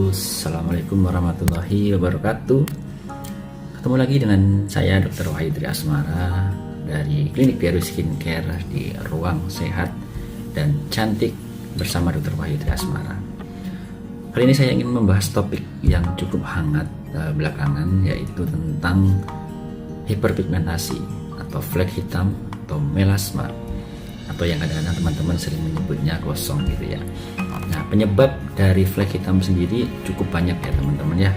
Assalamualaikum warahmatullahi wabarakatuh. Ketemu lagi dengan saya Dr. Wahid Asmara dari Klinik Biaru Skincare di Ruang Sehat dan Cantik bersama Dr. Wahid Asmara. Kali ini saya ingin membahas topik yang cukup hangat belakangan, yaitu tentang hiperpigmentasi atau flek hitam atau melasma, atau yang kadang-kadang teman-teman sering menyebutnya gosong gitu ya. Nah, penyebab dari flek hitam sendiri cukup banyak ya teman-teman ya.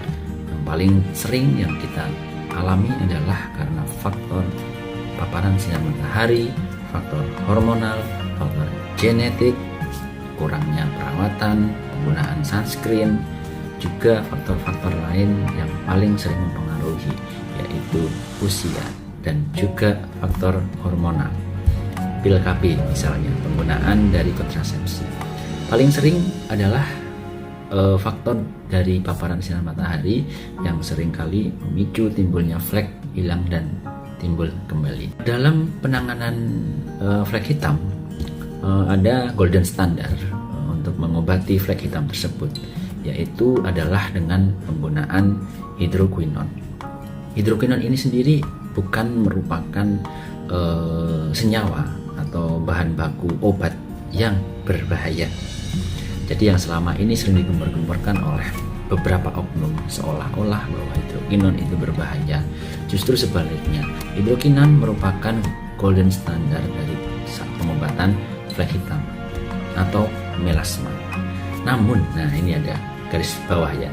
Yang paling sering yang kita alami adalah karena faktor paparan sinar matahari, faktor hormonal, faktor genetik, kurangnya perawatan, penggunaan sunscreen, juga faktor-faktor lain yang paling sering mempengaruhi, yaitu usia dan juga faktor hormonal. Pil KB misalnya, penggunaan dari kontrasepsi. Paling sering adalah faktor dari paparan sinar matahari yang seringkali memicu timbulnya flek hilang dan timbul kembali. Dalam penanganan flek hitam ada golden standard untuk mengobati flek hitam tersebut, yaitu adalah dengan penggunaan hidroquinon. Hidroquinon ini sendiri bukan merupakan senyawa atau bahan baku obat yang berbahaya. Jadi yang selama ini sering digembar-gemborkan oleh beberapa oknum seolah-olah bahwa hidroquinon itu berbahaya. Justru sebaliknya, hidroquinon merupakan golden standard dari pengobatan flek hitam atau melasma. Namun, nah ini ada garis bawah ya.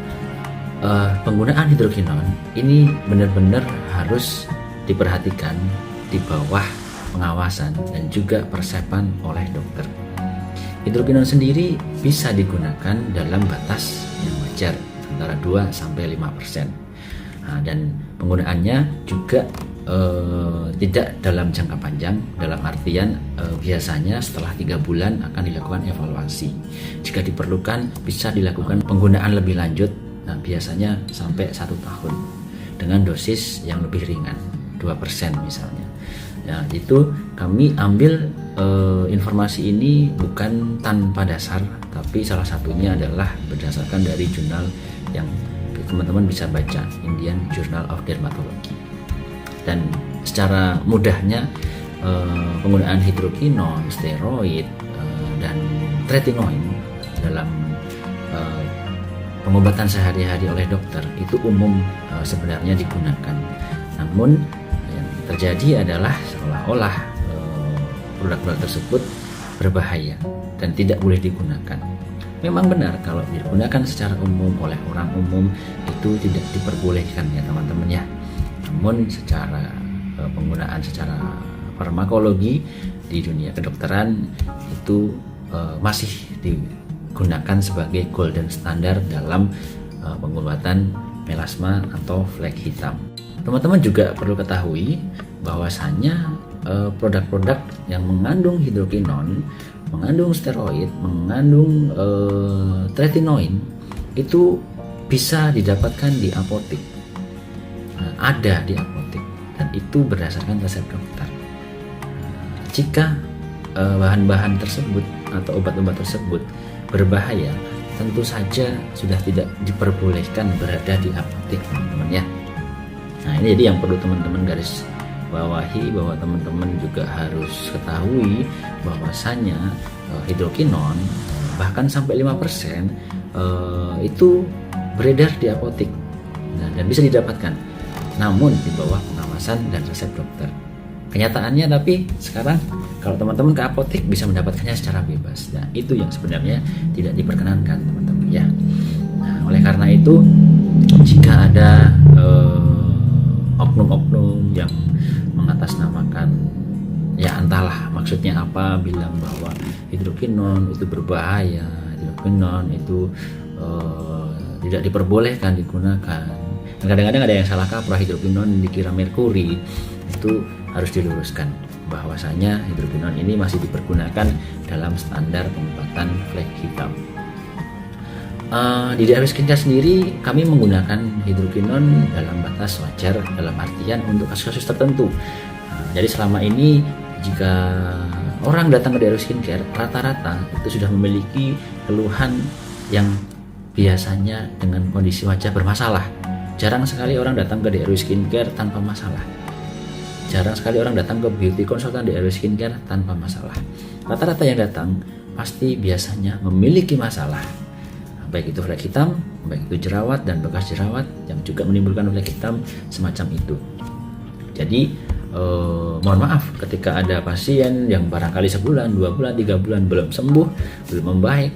Penggunaan hidroquinon ini benar-benar harus diperhatikan di bawah pengawasan dan juga persepan oleh dokter. Hidroquinon sendiri bisa digunakan dalam batas yang wajar antara 2-5%. Nah, dan penggunaannya juga tidak dalam jangka panjang, dalam artian biasanya setelah 3 bulan akan dilakukan evaluasi. Jika diperlukan bisa dilakukan penggunaan lebih lanjut, nah biasanya sampai 1 tahun dengan dosis yang lebih ringan, 2% misalnya. Nah, itu kami ambil informasi ini bukan tanpa dasar, tapi salah satunya adalah berdasarkan dari jurnal yang teman-teman bisa baca, Indian Journal of Dermatology. Dan secara mudahnya penggunaan hidroquinon, steroid, dan tretinoin dalam pengobatan sehari-hari oleh dokter itu umum sebenarnya digunakan. Namun yang terjadi adalah seolah-olah produk-produk tersebut berbahaya dan tidak boleh digunakan. Memang benar kalau digunakan secara umum oleh orang umum itu tidak diperbolehkan ya teman-teman ya. Namun secara penggunaan secara farmakologi di dunia kedokteran itu masih digunakan sebagai golden standard dalam pengobatan melasma atau flek hitam. Teman-teman juga perlu ketahui bahwasannya produk-produk yang mengandung hidroquinon, mengandung steroid, mengandung tretinoin itu bisa didapatkan di apotek. Ada di apotek dan itu berdasarkan resep dokter. Jika bahan-bahan tersebut atau obat-obat tersebut berbahaya, tentu saja sudah tidak diperbolehkan berada di apotek teman-teman ya. Nah ini jadi yang perlu teman-teman garis bawahi, bahwa teman-teman juga harus ketahui bahwasannya hidroquinon bahkan sampai 5% itu beredar di apotek dan bisa didapatkan, namun di bawah pengawasan dan resep dokter. Kenyataannya tapi sekarang kalau teman-teman ke apotek bisa mendapatkannya secara bebas. Nah itu yang sebenarnya tidak diperkenankan teman-teman ya. Nah oleh karena itu jika ada oknum-oknum yang mengatasnamakan ya entahlah maksudnya apa, bilang bahwa hidroquinon itu berbahaya, hidroquinon itu tidak diperbolehkan digunakan. Dan kadang-kadang ada yang salah kaprah, hidroquinon dikira merkuri. Itu harus diluruskan bahwasanya hidroquinon ini masih dipergunakan dalam standar pengobatan flek hitam. Di DRW Skincare sendiri kami menggunakan hidroquinon dalam batas wajar, dalam artian untuk kasus-kasus tertentu. Jadi selama ini jika orang datang ke DRW Skincare rata-rata itu sudah memiliki keluhan yang biasanya dengan kondisi wajah bermasalah. Jarang sekali orang datang ke DRW Skincare tanpa masalah. Jarang sekali orang datang ke beauty konsultan DRW Skincare tanpa masalah. Rata-rata yang datang pasti biasanya memiliki masalah. Baik itu flek hitam, baik itu jerawat dan bekas jerawat yang juga menimbulkan flek hitam semacam itu. Jadi mohon maaf ketika ada pasien yang barangkali sebulan, 2 bulan, 3 bulan belum sembuh, belum membaik,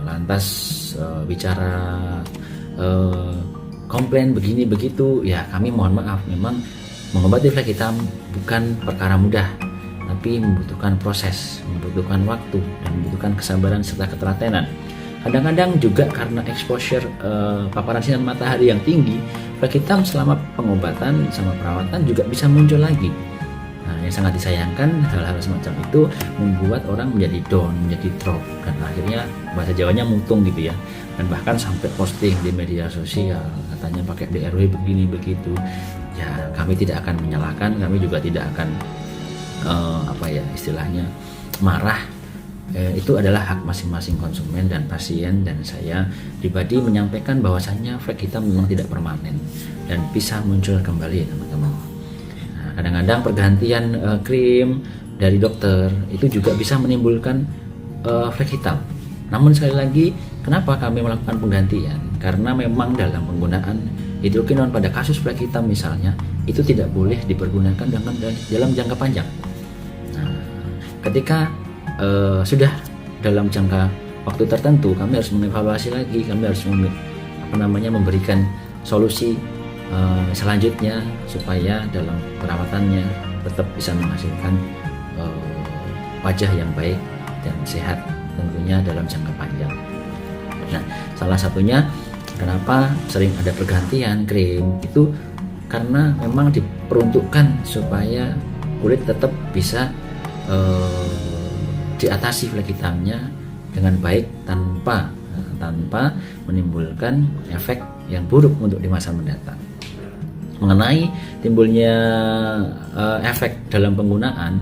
lantas bicara komplain begini begitu, ya kami mohon maaf, memang mengobati flek hitam bukan perkara mudah, tapi membutuhkan proses, membutuhkan waktu, dan membutuhkan kesabaran serta ketelatenan. Kadang-kadang juga karena exposure paparan sinar matahari yang tinggi, flek hitam selama pengobatan sama perawatan juga bisa muncul lagi. Nah, yang sangat disayangkan hal-hal semacam itu membuat orang menjadi down, menjadi drop, dan akhirnya bahasa Jawanya mutung gitu ya. Dan bahkan sampai posting di media sosial katanya pakai DRW begini begitu. Ya, kami tidak akan menyalahkan, kami juga tidak akan istilahnya marah. Itu adalah hak masing-masing konsumen dan pasien, dan saya pribadi menyampaikan bahwasannya flek hitam memang tidak permanen dan bisa muncul kembali teman-teman. Nah, kadang-kadang pergantian krim dari dokter itu juga bisa menimbulkan flek hitam. Namun sekali lagi, kenapa kami melakukan penggantian? Karena memang dalam penggunaan hidrokinon pada kasus flek hitam misalnya, itu tidak boleh dipergunakan dalam jangka panjang. Nah, ketika sudah dalam jangka waktu tertentu, kami harus mengevaluasi lagi, kami harus memberikan solusi selanjutnya supaya dalam perawatannya tetap bisa menghasilkan wajah yang baik dan sehat tentunya dalam jangka panjang. Nah, salah satunya kenapa sering ada pergantian krim itu karena memang diperuntukkan supaya kulit tetap bisa diatasi flek hitamnya dengan baik tanpa menimbulkan efek yang buruk untuk di masa mendatang. Mengenai timbulnya efek dalam penggunaan,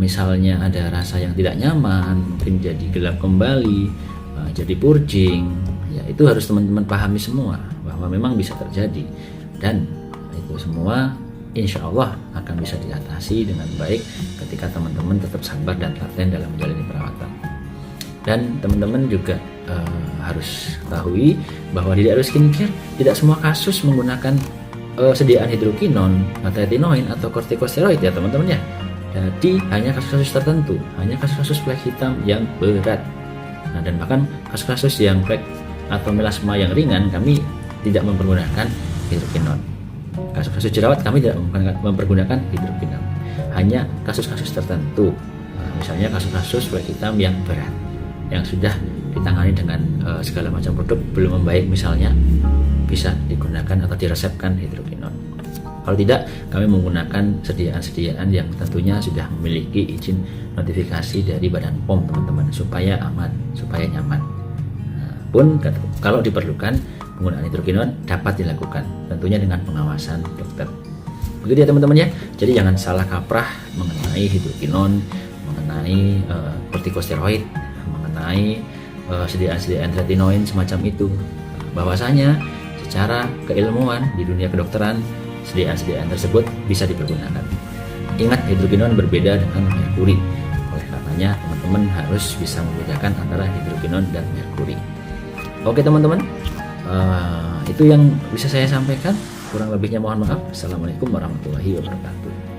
misalnya ada rasa yang tidak nyaman, mungkin jadi gelap kembali, jadi purging, ya itu harus teman-teman pahami semua bahwa memang bisa terjadi, dan itu semua insya Allah akan bisa diatasi dengan baik ketika teman-teman tetap sabar dan telaten dalam menjalani perawatan. Dan teman-teman juga harus ketahui bahwa di DRW Skincare tidak semua kasus menggunakan sediaan hidrokinon, retinoin atau kortikosteroid ya teman-teman ya. Jadi hanya kasus-kasus tertentu, hanya kasus-kasus flek hitam yang berat. Nah, dan bahkan kasus-kasus yang flek atau melasma yang ringan kami tidak mempergunakan hidrokinon. Kasus-kasus jerawat kami tidak mempergunakan hidrokinon, hanya kasus-kasus tertentu. Nah, misalnya kasus-kasus flek hitam yang berat, yang sudah ditangani dengan segala macam produk belum membaik misalnya, bisa digunakan atau diresepkan hidrokinon. Kalau tidak, kami menggunakan sediaan-sediaan yang tentunya sudah memiliki izin notifikasi dari Badan POM teman-teman, supaya aman, supaya nyaman. Nah, pun kalau diperlukan, penggunaan hidrokinon dapat dilakukan, tentunya dengan pengawasan dokter. Begitu ya teman-teman ya. Jadi jangan salah kaprah mengenai hidrokinon, mengenai kortikosteroid, mengenai sediaan-sediaan retinoin semacam itu. Bahwasanya secara keilmuan di dunia kedokteran, sediaan-sediaan tersebut bisa dipergunakan. Ingat, hidrokinon berbeda dengan merkuri. Oleh karenanya teman-teman harus bisa membedakan antara hidrokinon dan merkuri. Oke teman-teman, itu yang bisa saya sampaikan. Kurang lebihnya mohon maaf. Assalamualaikum warahmatullahi wabarakatuh.